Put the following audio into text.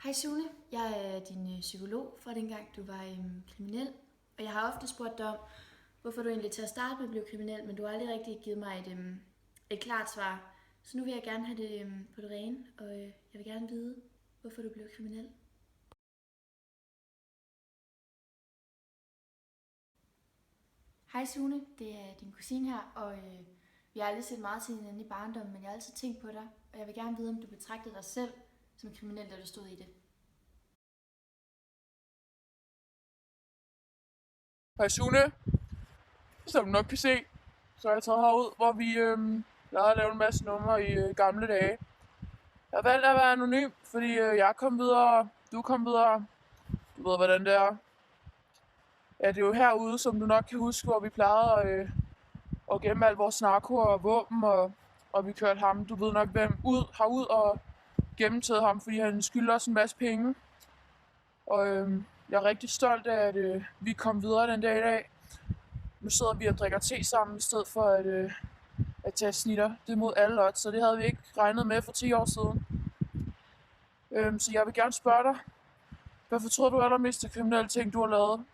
Hej Sune, jeg er din psykolog fra dengang du var kriminel, og jeg har ofte spurgt dig om, hvorfor du egentlig til at starte med blev kriminel, men du har aldrig rigtig givet mig et klart svar. Så nu vil jeg gerne have det på det rene, og jeg vil gerne vide, hvorfor du blev kriminel. Hej Sune, det er din kusine her, og vi har aldrig set meget til hinanden i barndommen, men jeg har altid tænkt på dig, og jeg vil gerne vide, om du betragtede dig selv som kriminel, da du stod i det. Hej Sune, som du nok kan se, så er jeg taget herud, hvor vi lavede at lave en masse numre i gamle dage. Jeg har valgt at være anonym, fordi jeg kom videre, du kom videre. Du ved, hvordan det er. Ja, det er jo herude, som du nok kan huske, hvor vi plejede at gemme al vores narko og våben, og vi kørte ham, du ved nok hvem, herud og gennemtaget ham, fordi han skylder os en masse penge. Og jeg er rigtig stolt af, at vi kom videre den dag i dag. Nu sidder vi og drikker te sammen, i stedet for at tage snitter. Det er mod alle odds, så det havde vi ikke regnet med for 10 år siden. Så jeg vil gerne spørge dig, hvad tror du allermest af kriminelle ting, du har lavet?